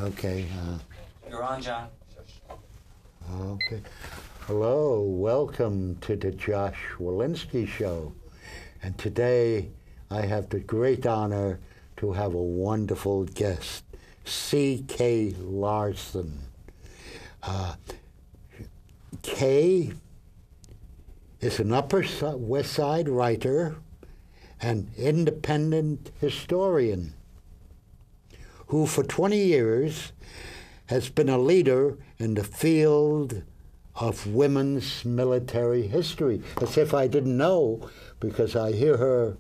Okay. You're on, John. Okay. Hello, welcome to the Josh Volinski Show. And today I have the great honor to have a wonderful guest, C.K. Larson. Kay is an Upper West Side writer and independent historian who for 20 years has been a leader in the field of women's military history. As if I didn't know, because I hear her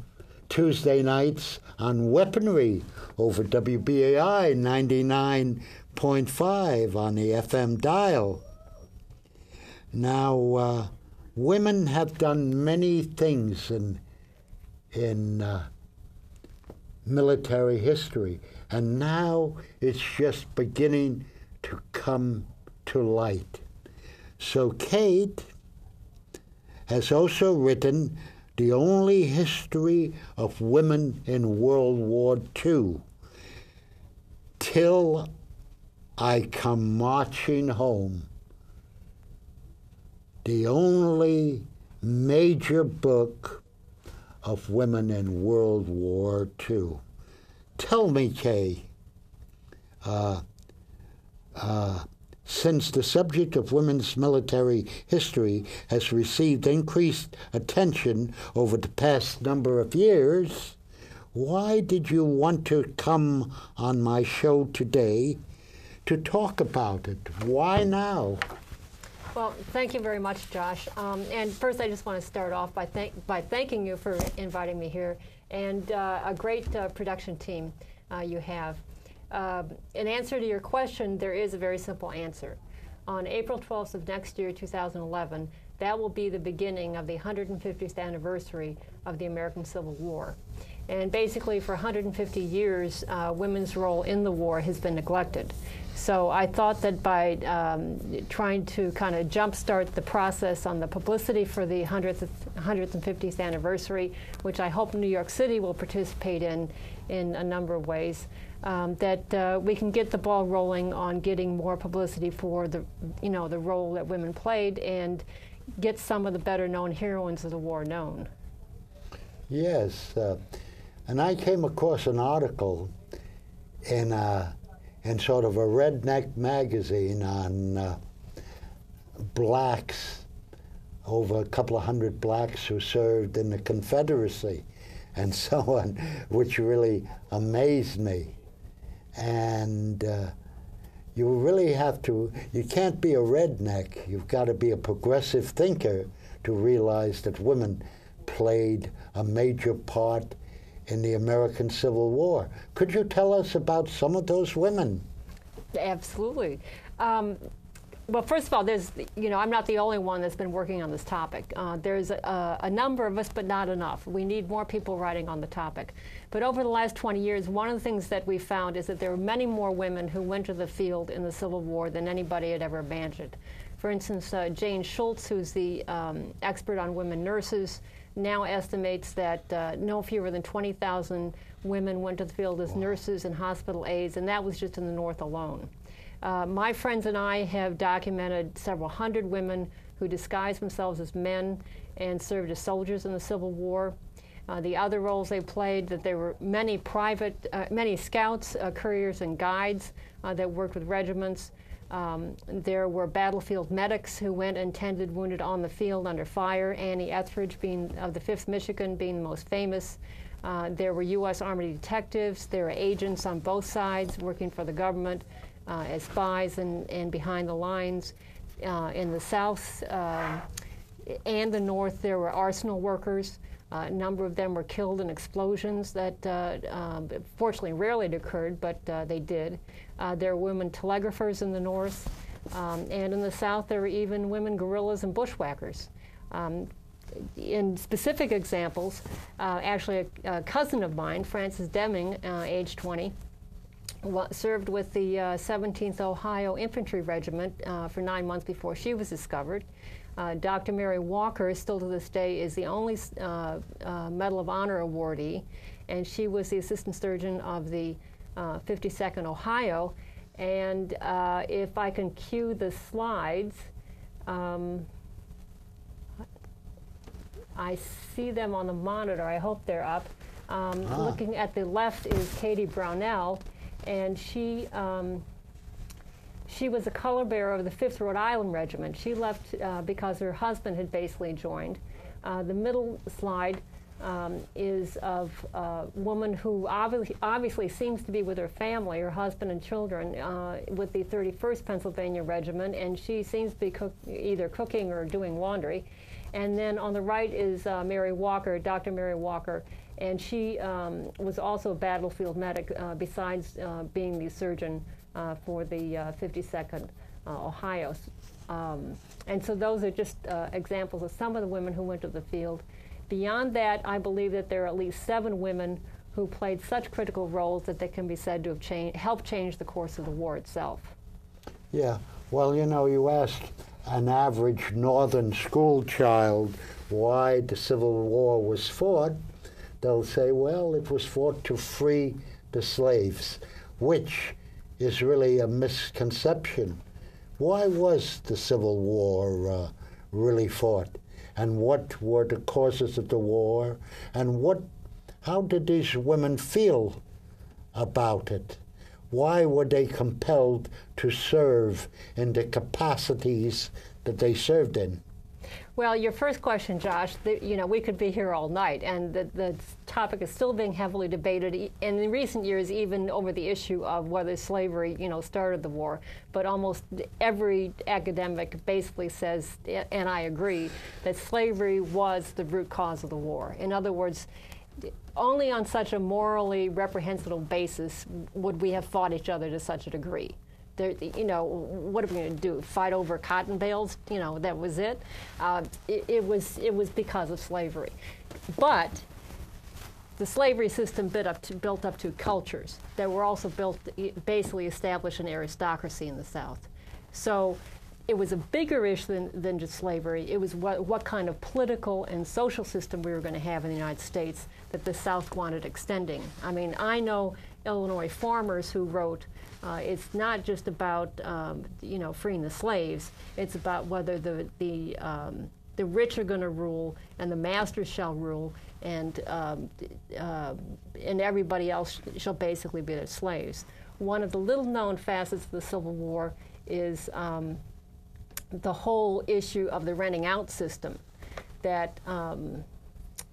Tuesday nights on weaponry over WBAI 99.5 on the FM dial. Now, women have done many things in military history, and now it's just beginning to come to light. So Kate has also written The Only History of Women in World War II, Till I Come Marching Home, the only major book of women in World War II. Tell me, Kay, since the subject of women's military history has received increased attention over the past number of years, why did you want to come on my show today to talk about it? Why now? Well, thank you very much, Josh. And first, I just want to start off by thanking you for inviting me here, and a great production team you have. In answer to your question, there is a very simple answer. On April 12th of next year, 2011, that will be the beginning of the 150th anniversary of the American Civil War. And basically, for 150 years, women's role in the war has been neglected. So I thought that by trying to kind of jumpstart the process on the publicity for the 150th anniversary, which I hope New York City will participate in a number of ways, that we can get the ball rolling on getting more publicity for the role that women played and get some of the better-known heroines of the war known. Yes, and I came across an article in sort of a redneck magazine on blacks, over a couple of hundred blacks who served in the Confederacy and so on, which really amazed me. And you really have to, you can't be a redneck, you've got to be a progressive thinker to realize that women played a major part in the American Civil War. Could you tell us about some of those women? Absolutely. Well, first of all, I'm not the only one that's been working on this topic. There's a number of us, but not enough. We need more people writing on the topic. But over the last 20 years, one of the things that we found is that there were many more women who went to the field in the Civil War than anybody had ever imagined. For instance, Jane Schultz, who's the expert on women nurses, now estimates that no fewer than 20,000 women went to the field as nurses and hospital aides, and that was just in the North alone. My friends and I have documented several hundred women who disguised themselves as men and served as soldiers in the Civil War. The other roles they played, that there were many many scouts, couriers, and guides that worked with regiments. There were battlefield medics who went and tended wounded on the field under fire, Annie Etheridge of the 5th Michigan being the most famous. There were U.S. Army detectives. There were agents on both sides working for the government as spies and behind the lines. In the South and the North, there were arsenal workers. A number of them were killed in explosions that fortunately rarely occurred, but they did. There were women telegraphers in the North, and in the South there were even women guerrillas and bushwhackers. In specific examples, actually a cousin of mine, Frances Deming, age 20, served with the 17th Ohio Infantry Regiment for 9 months before she was discovered. Dr. Mary Walker, still to this day, is the only Medal of Honor awardee, and she was the assistant surgeon of the 52nd Ohio. And if I can cue the slides, I see them on the monitor. I hope they're up. Looking at the left is Katie Brownell, and she was a color bearer of the 5th Rhode Island Regiment. She left because her husband had basically joined. The middle slide is of a woman who obviously seems to be with her family, her husband and children, with the 31st Pennsylvania Regiment, and she seems to be either cooking or doing laundry. And then on the right is Mary Walker, Dr. Mary Walker, and she was also a battlefield medic besides being the surgeon for the 52nd Ohio. And so those are just examples of some of the women who went to the field. Beyond that, I believe that there are at least 7 women who played such critical roles that they can be said to have helped change the course of the war itself. Yeah, well, you know, you ask an average northern school child why the Civil War was fought, they'll say, well, it was fought to free the slaves, which is really a misconception. Why was the Civil War really fought? And what were the causes of the war? And how did these women feel about it? Why were they compelled to serve in the capacities that they served in? Well, your first question, Josh, you know, we could be here all night, and the topic is still being heavily debated, and in recent years, even over the issue of whether slavery, you know, started the war. But almost every academic basically says, and I agree, that slavery was the root cause of the war. In other words, only on such a morally reprehensible basis would we have fought each other to such a degree. You know, what are we going to do? Fight over cotton bales? You know, that was it. It was because of slavery, but the slavery system built up to cultures that were also basically established an aristocracy in the South. So it was a bigger issue than just slavery. It was what kind of political and social system we were going to have in the United States that the South wanted extending. I mean, I know Illinois farmers who wrote, it's not just about you know, freeing the slaves. It's about whether the rich are going to rule and the masters shall rule, and everybody else shall basically be their slaves. One of the little-known facets of the Civil War is the whole issue of the renting out system, that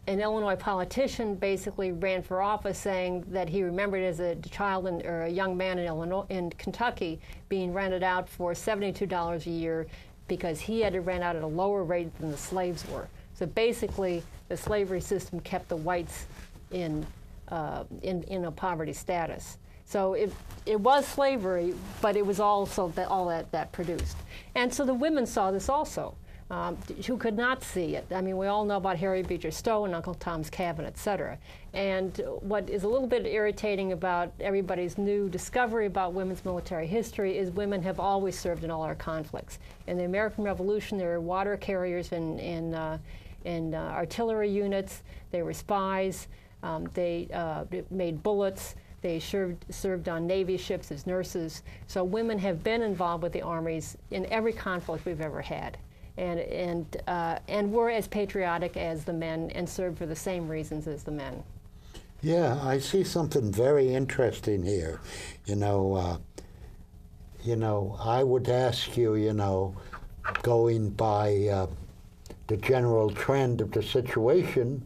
an Illinois politician basically ran for office saying that he remembered as a child or a young man in Kentucky being rented out for $72 a year because he had to rent out at a lower rate than the slaves were. So basically, the slavery system kept the whites in a poverty status. So it was slavery, but it was also all that produced. And so the women saw this also, who could not see it. I mean, we all know about Harry Beecher Stowe and Uncle Tom's Cabin, et cetera. And what is a little bit irritating about everybody's new discovery about women's military history is women have always served in all our conflicts. In the American Revolution, there were water carriers and artillery units. They were spies. They made bullets. They served on Navy ships as nurses. So women have been involved with the armies in every conflict we've ever had, and were as patriotic as the men and served for the same reasons as the men. Yeah, I see something very interesting here. You know, I would ask you, you know, going by the general trend of the situation,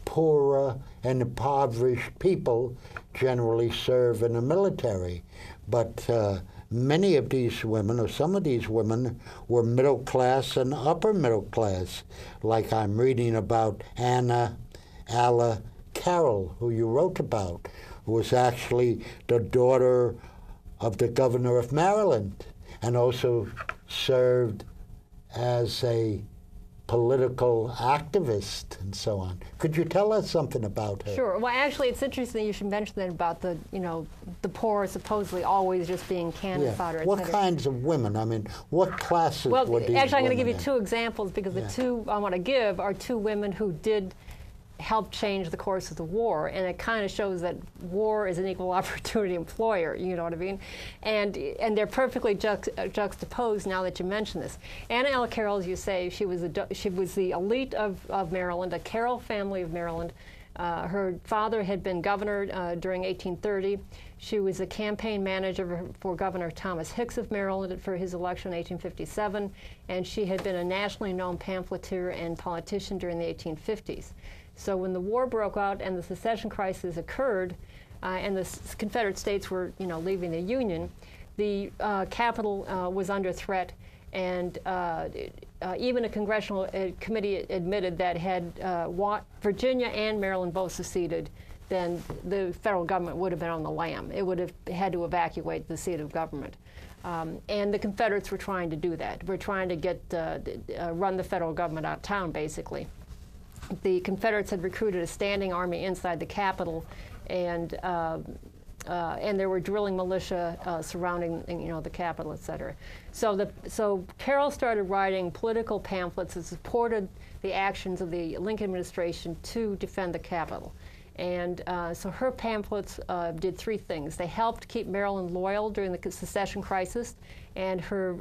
poorer and impoverished people generally serve in the military. But many of these women, or some of these women, were middle class and upper middle class. Like I'm reading about Alla Carroll, who you wrote about, who was actually the daughter of the governor of Maryland, and also served as a political activist and so on. Could you tell us something about her? Sure. Well, actually, it's interesting you should mention that about the, you know, the poor supposedly always just being cannon fodder. What kinds of women? I mean, what classes were these actually, I'm going to give you in? two examples because the two I want to give are two women who did helped change the course of the war, and it kind of shows that war is an equal opportunity employer, you know what I mean? And they're perfectly juxtaposed now that you mention this. Anna L. Carroll, as you say, she was the elite of Maryland, a Carroll family of Maryland. Her father had been governor during 1830. She was a campaign manager for Governor Thomas Hicks of Maryland for his election in 1857, and she had been a nationally known pamphleteer and politician during the 1850s. So when the war broke out and the secession crisis occurred, and the Confederate States were, leaving the Union, the capital was under threat, and even a congressional committee admitted that had Virginia and Maryland both seceded, then the federal government would have been on the lam. It would have had to evacuate the seat of government. And the Confederates were trying to do that. We're trying to run the federal government out of town, basically. The Confederates had recruited a standing army inside the Capitol, and there were drilling militia surrounding, the Capitol, et cetera. So Carroll started writing political pamphlets that supported the actions of the Lincoln administration to defend the Capitol. And so her pamphlets did three things. They helped keep Maryland loyal during the secession crisis, and her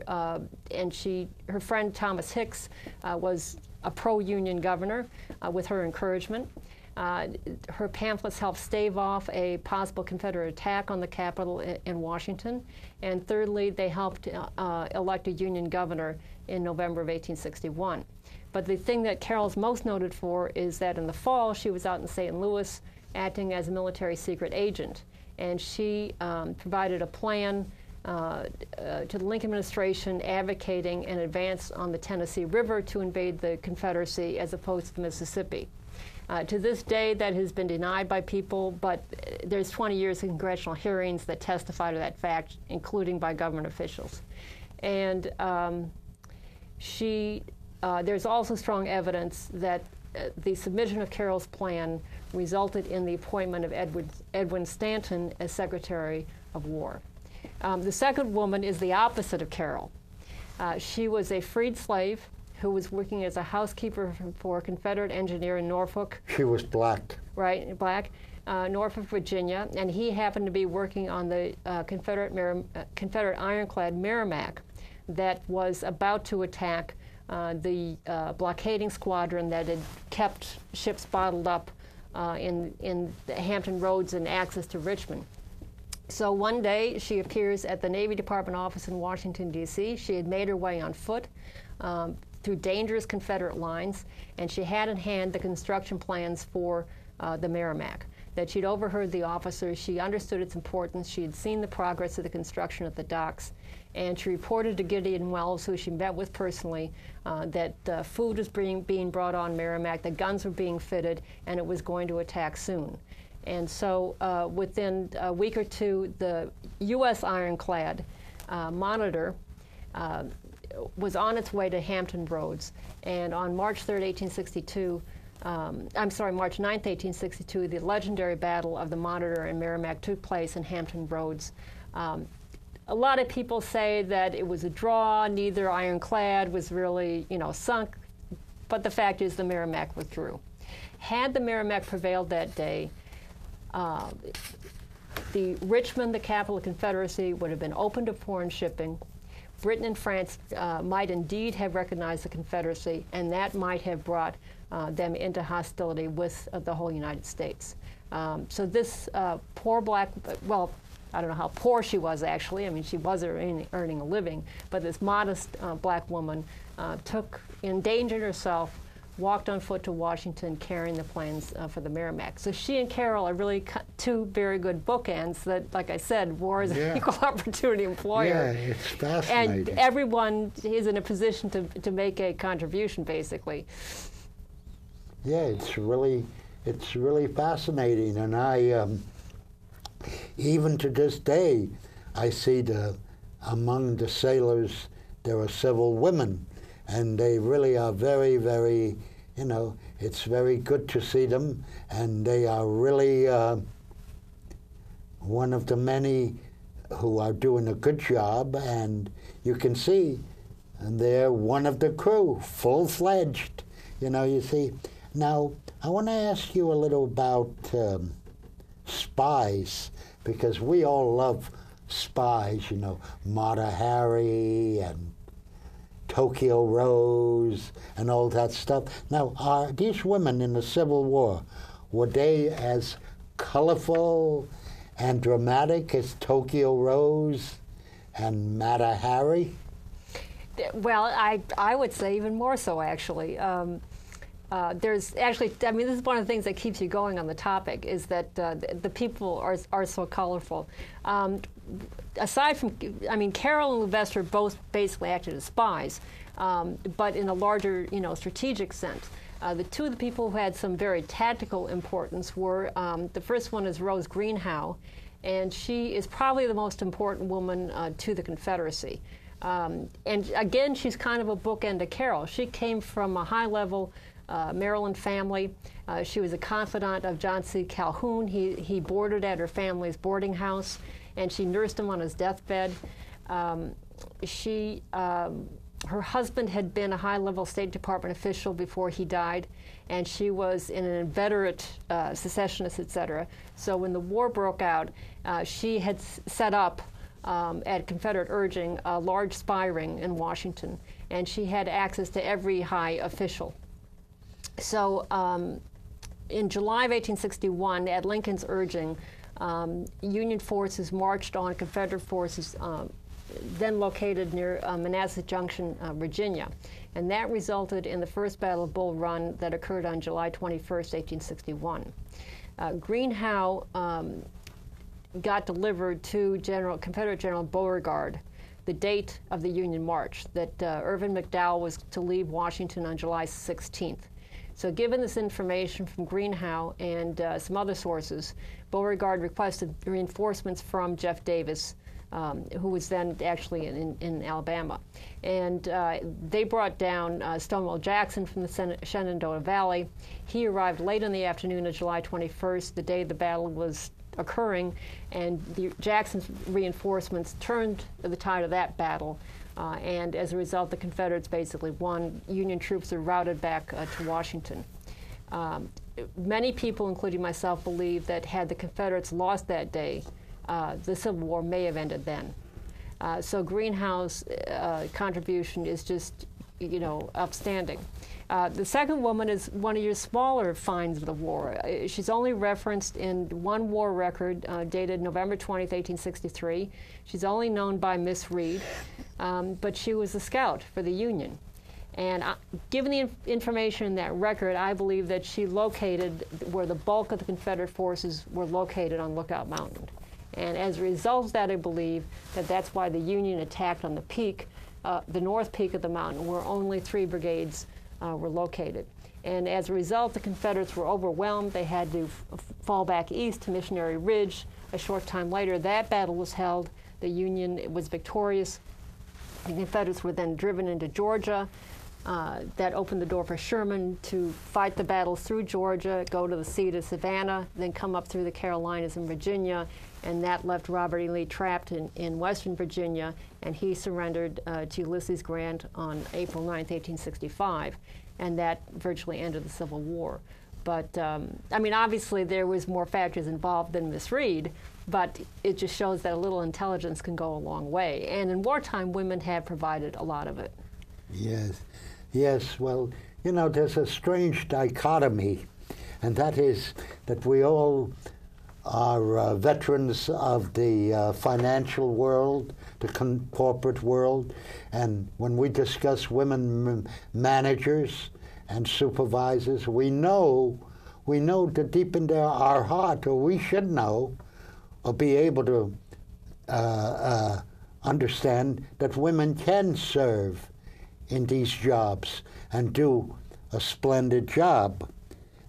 friend Thomas Hicks was a pro-Union governor with her encouragement. Her pamphlets helped stave off a possible Confederate attack on the Capitol in Washington. And thirdly, they helped elect a Union governor in November of 1861. But the thing that Carroll's most noted for is that in the fall, she was out in St. Louis acting as a military secret agent. And she provided a plan to the Lincoln administration advocating an advance on the Tennessee River to invade the Confederacy as opposed to the Mississippi. To this day, that has been denied by people, but there's 20 years of congressional hearings that testify to that fact, including by government officials. And there's also strong evidence that the submission of Carroll's plan resulted in the appointment of Edwin Stanton as Secretary of War. The second woman is the opposite of Carroll. She was a freed slave who was working as a housekeeper for a Confederate engineer in Norfolk. She was black. Right, black, Norfolk, Virginia, and he happened to be working on the Confederate ironclad Merrimack that was about to attack the blockading squadron that had kept ships bottled up in the Hampton Roads and access to Richmond. So one day she appears at the Navy Department office in Washington, D.C. She had made her way on foot through dangerous Confederate lines, and she had in hand the construction plans for the Merrimack. That she'd overheard the officers, she understood its importance, she had seen the progress of the construction at the docks, and she reported to Gideon Wells, who she met with personally, that food was being brought on Merrimack, the guns were being fitted, and it was going to attack soon. And so within a week or two, the U.S. ironclad Monitor was on its way to Hampton Roads, and on March 3rd, 1862, March 9th, 1862, the legendary Battle of the Monitor and Merrimack took place in Hampton Roads. A lot of people say that it was a draw, neither ironclad was really, sunk, but the fact is the Merrimack withdrew. Had the Merrimack prevailed that day, the Richmond, the capital of the Confederacy, would have been open to foreign shipping. Britain and France might indeed have recognized the Confederacy, and that might have brought them into hostility with the whole United States. So this poor black, well, I don't know how poor she was actually. I mean, she was earning a living, but this modest black woman endangered herself, walked on foot to Washington carrying the plans for the Merrimack. So she and Carroll are really two very good bookends that, like I said, war is an equal opportunity employer. Yeah, it's fascinating. And everyone is in a position to make a contribution, basically. Yeah, it's really fascinating, and I even to this day, I see among the sailors there are several women, and they really are very, very, it's very good to see them, and they are really one of the many who are doing a good job, and you can see they're one of the crew, full-fledged, you see. Now, I want to ask you a little about spies, because we all love spies, you know, Mata Hari and Tokyo Rose and all that stuff. Now, are these women in the Civil War, were they as colorful and dramatic as Tokyo Rose and Mata Hari? Well, I would say even more so, actually. There's actually, I mean, this is one of the things that keeps you going on the topic, is that the people are so colorful. Aside from, I mean, Carroll and Levester both basically acted as spies, but in a larger, you know, strategic sense. The two of the people who had some very tactical importance were, the first one is Rose Greenhow, and she is probably the most important woman to the Confederacy. And again, she's kind of a bookend to Carroll. She came from a high-level Maryland family. She was a confidant of John C. Calhoun. He boarded at her family's boarding house, and she nursed him on his deathbed. Her husband had been a high-level State Department official before he died, and she was an inveterate secessionist, etc. So when the war broke out, she had set up, at Confederate urging, a large spy ring in Washington, and she had access to every high official. So in July of 1861, at Lincoln's urging, Union forces marched on Confederate forces then located near Manassas Junction, Virginia. And that resulted in the First Battle of Bull Run that occurred on July 21st, 1861. Greenhow got delivered to Confederate General Beauregard the date of the Union March, that Irvin McDowell was to leave Washington on July 16th. So given this information from Greenhow and some other sources, Beauregard requested reinforcements from Jeff Davis, who was then actually in Alabama. And they brought down Stonewall Jackson from the Shenandoah Valley. He arrived late in the afternoon of July 21st, the day the battle was occurring, and Jackson's reinforcements turned the tide of that battle. And as a result, the Confederates basically won. Union troops were routed back to Washington. Many people, including myself, believe that had the Confederates lost that day, the Civil War may have ended then. So Greenhow's contribution is just, you know, outstanding. The second woman is one of your smaller finds of the war. She's only referenced in one war record dated November 20th, 1863. She's only known by Miss Reed, but she was a scout for the Union. And given the information in that record, I believe that she located where the bulk of the Confederate forces were located on Lookout Mountain. And as a result of that, I believe that that's why the Union attacked on the peak, the north peak of the mountain, where only 3 brigades were located. And as a result, the Confederates were overwhelmed. They had to fall back east to Missionary Ridge. A short time later, that battle was held. The Union was victorious. The Confederates were then driven into Georgia. That opened the door for Sherman to fight the battles through Georgia, go to the sea to Savannah, then come up through the Carolinas and Virginia, and that left Robert E. Lee trapped in Western Virginia, and he surrendered to Ulysses Grant on April 9th, 1865, and that virtually ended the Civil War. But, I mean, obviously there was more factors involved than Miss Reed, but it just shows that a little intelligence can go a long way. And in wartime, women have provided a lot of it. Yes. Yes, well, you know, there's a strange dichotomy, and that is that we all are veterans of the financial world, the corporate world, and when we discuss women managers and supervisors, we know that deep in our heart, or we should know, or be able to understand that women can serve in these jobs and do a splendid job.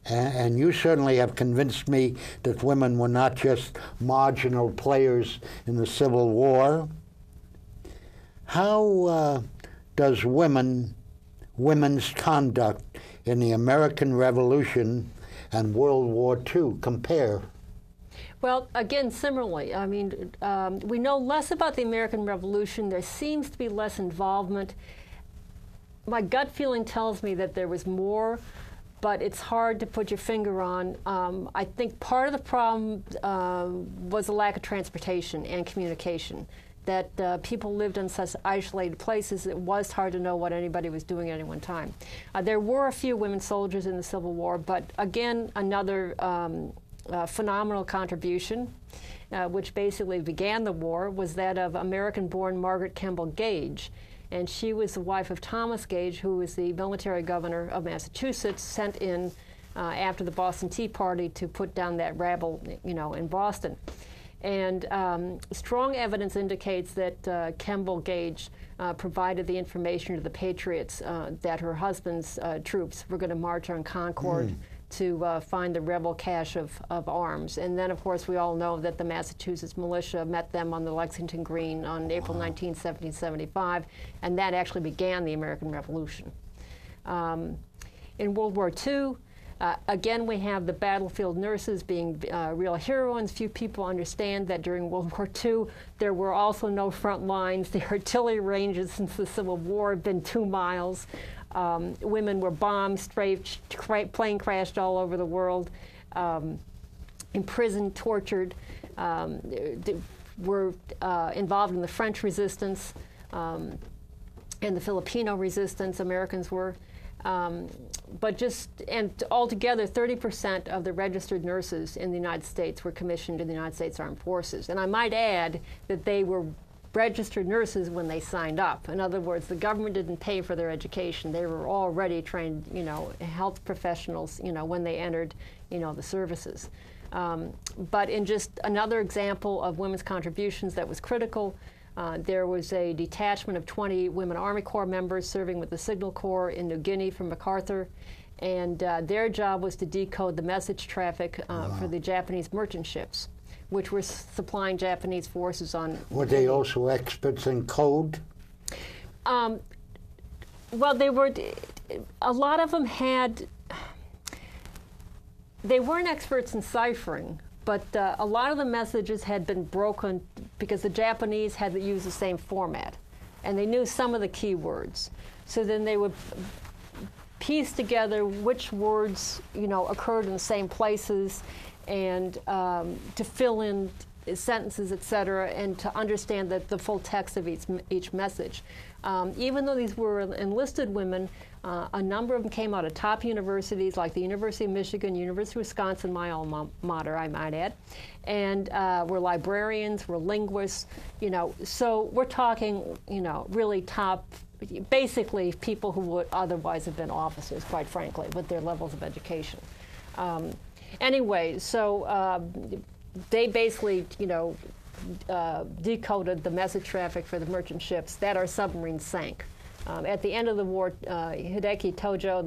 And you certainly have convinced me that women were not just marginal players in the Civil War. How does women's conduct in the American Revolution and World War II compare? Well, again, similarly, I mean, we know less about the American Revolution. There seems to be less involvement. My gut feeling tells me that there was more but it's hard to put your finger on. I think part of the problem was a lack of transportation and communication, that people lived in such isolated places it was hard to know what anybody was doing at any one time. There were a few women soldiers in the Civil War, but again, another phenomenal contribution, which basically began the war, was that of American-born Margaret Kemble Gage. And she was the wife of Thomas Gage, who was the military governor of Massachusetts, sent in after the Boston Tea Party to put down that rabble, in Boston. And strong evidence indicates that Kemble Gage provided the information to the Patriots that her husband's troops were going to march on Concord to find the rebel cache of arms. And then, of course, we all know that the Massachusetts militia met them on the Lexington Green on April 19, 1775, and that actually began the American Revolution. In World War II, again, we have the battlefield nurses being real heroines. Few people understand that during World War II, there were also no front lines. The artillery ranges since the Civil War have been 2 miles. Women were bombed, strafed, plane crashed all over the world, imprisoned, tortured, were involved in the French resistance and the Filipino resistance, Americans were. And altogether, 30% of the registered nurses in the United States were commissioned in the United States Armed Forces. And I might add that they were registered nurses when they signed up. In other words, the government didn't pay for their education. They were already trained, health professionals, when they entered, the services. But in just another example of women's contributions that was critical, there was a detachment of 20 women Army Corps members serving with the Signal Corps in New Guinea from MacArthur, and their job was to decode the message traffic for the Japanese merchant ships, which were supplying Japanese forces on... Were they also experts in code? Well, they were... A lot of them had... They weren't experts in ciphering, but a lot of the messages had been broken because the Japanese had to use the same format, and they knew some of the key words. So then they would piece together which words, occurred in the same places, and to fill in sentences, et cetera, and to understand the full text of each message. Even though these were enlisted women, a number of them came out of top universities like the University of Michigan, University of Wisconsin, my alma mater, I might add, and were librarians, were linguists, So we're talking, really top, basically people who would otherwise have been officers, quite frankly, with their levels of education. Anyway, so they basically, decoded the message traffic for the merchant ships that our submarines sank. At the end of the war, Hideki Tojo,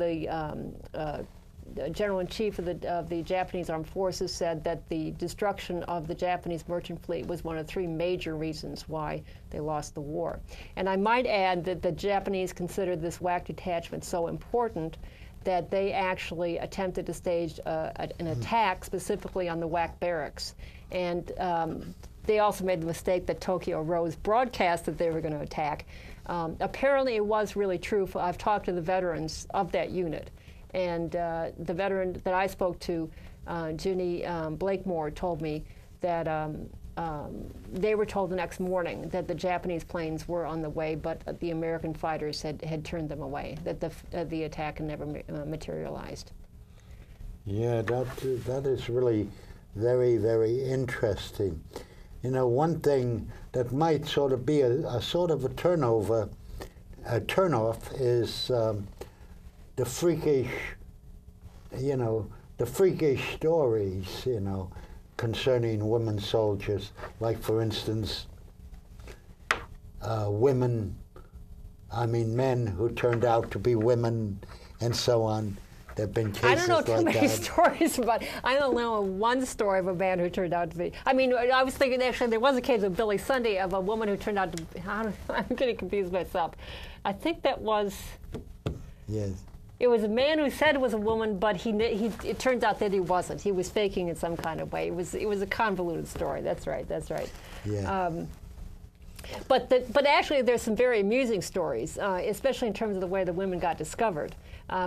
the General-in-Chief of the Japanese Armed Forces, said that the destruction of the Japanese merchant fleet was one of 3 major reasons why they lost the war. And I might add that the Japanese considered this WAC detachment so important that they actually attempted to stage an attack specifically on the WAC barracks. And they also made the mistake that Tokyo Rose broadcast that they were going to attack. Apparently it was really true. I've talked to the veterans of that unit. And the veteran that I spoke to, Ginny Blakemore, told me that they were told the next morning that the Japanese planes were on the way, but the American fighters had turned them away, that the attack had never materialized. Yeah, that is really very, very interesting. One thing that might sort of be a sort of a turnoff is the freakish, the freakish stories, concerning women soldiers. Like, for instance, men who turned out to be women, and so on. There have been cases like that. I don't know too many stories about. I don't know one story of a man who turned out to be. I was thinking actually there was a case of Billy Sunday of a woman who turned out to be. I'm getting confused myself. I think that was. Yes. It was a man who said it was a woman, but it turns out that he wasn't. He was faking in some kind of way. It was a convoluted story. That's right. Yeah. But actually, there's some very amusing stories, especially in terms of the way the women got discovered.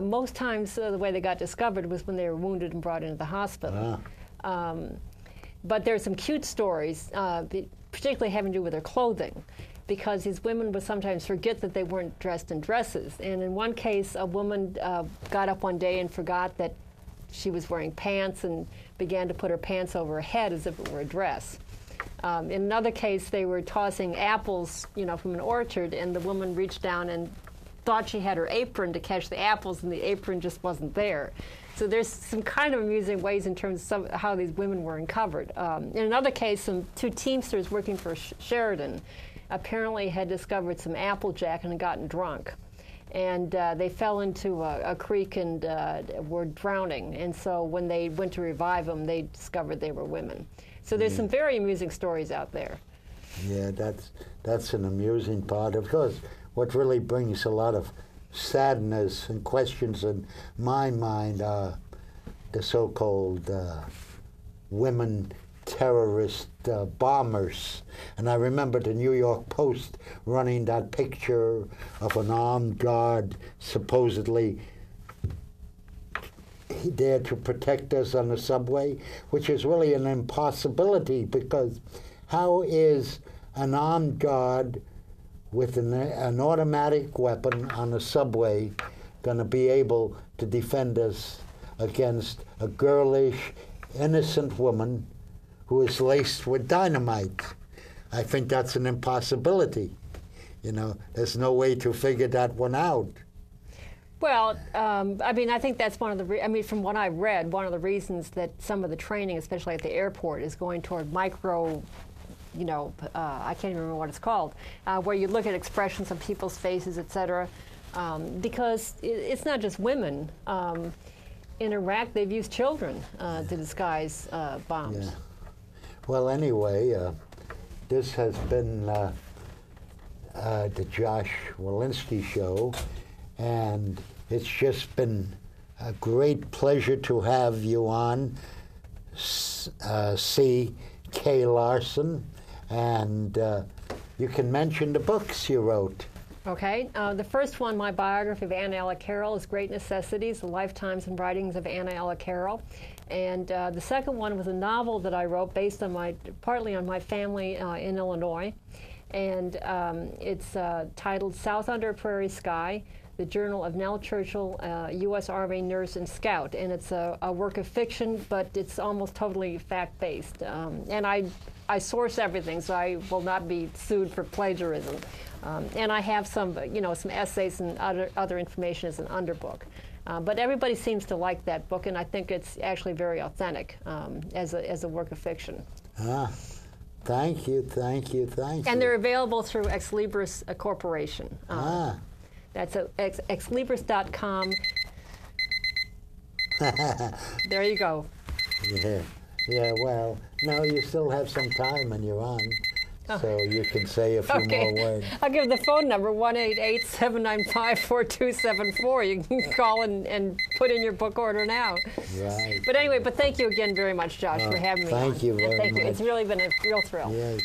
Most times, the way they got discovered was when they were wounded and brought into the hospital. But there's some cute stories, particularly having to do with their clothing, because these women would sometimes forget that they weren't dressed in dresses. And in one case, a woman got up one day and forgot that she was wearing pants and began to put her pants over her head as if it were a dress. In another case, they were tossing apples, from an orchard, and the woman reached down and thought she had her apron to catch the apples, and the apron just wasn't there. So there's some kind of amusing ways in terms of how these women were uncovered. In another case, two Teamsters working for Sheridan apparently had discovered some applejack and had gotten drunk. And they fell into a creek and were drowning. And so when they went to revive them, they discovered they were women. So there's some very amusing stories out there. Yeah, that's an amusing part. Of course, what really brings a lot of sadness and questions in my mind are the so-called women terrorist bombers. And I remember the New York Post running that picture of an armed guard supposedly there to protect us on the subway, which is really an impossibility, because how is an armed guard with an automatic weapon on a subway going to be able to defend us against a girlish, innocent woman who is laced with dynamite? I think that's an impossibility. There's no way to figure that one out. Well, I think that's one of the, from what I've read, one of the reasons that some of the training, especially at the airport, is going toward micro, I can't even remember what it's called, where you look at expressions on people's faces, et cetera, because it's not just women. In Iraq, they've used children to disguise bombs. Yeah. Well, anyway, this has been the Josh Volinski Show, and it's just been a great pleasure to have you on, C.K. Larson, and you can mention the books you wrote. Okay. The first one, my biography of Anna Ella Carroll, is Great Necessities, The Lifetimes and Writings of Anna Ella Carroll. And the second one was a novel that I wrote based on partly on my family in Illinois. And it's titled South Under Prairie Sky, the Journal of Nell Churchill, U.S. Army Nurse and Scout. And it's a work of fiction, but it's almost totally fact-based. And I source everything, so I will not be sued for plagiarism. And I have some essays and other information as an underbook. But everybody seems to like that book, and I think it's actually very authentic as a work of fiction. Thank you. And they're available through Ex Libris Corporation. That's exlibris.com. There you go. Yeah, well, no, you still have some time and you're on. So you can say a few more words. I'll give the phone number, 1-888-795-4274. You can call and put in your book order now. Right. But anyway, thank you again very much, Josh, for having me on. Thank you very much. It's really been a real thrill. Yes.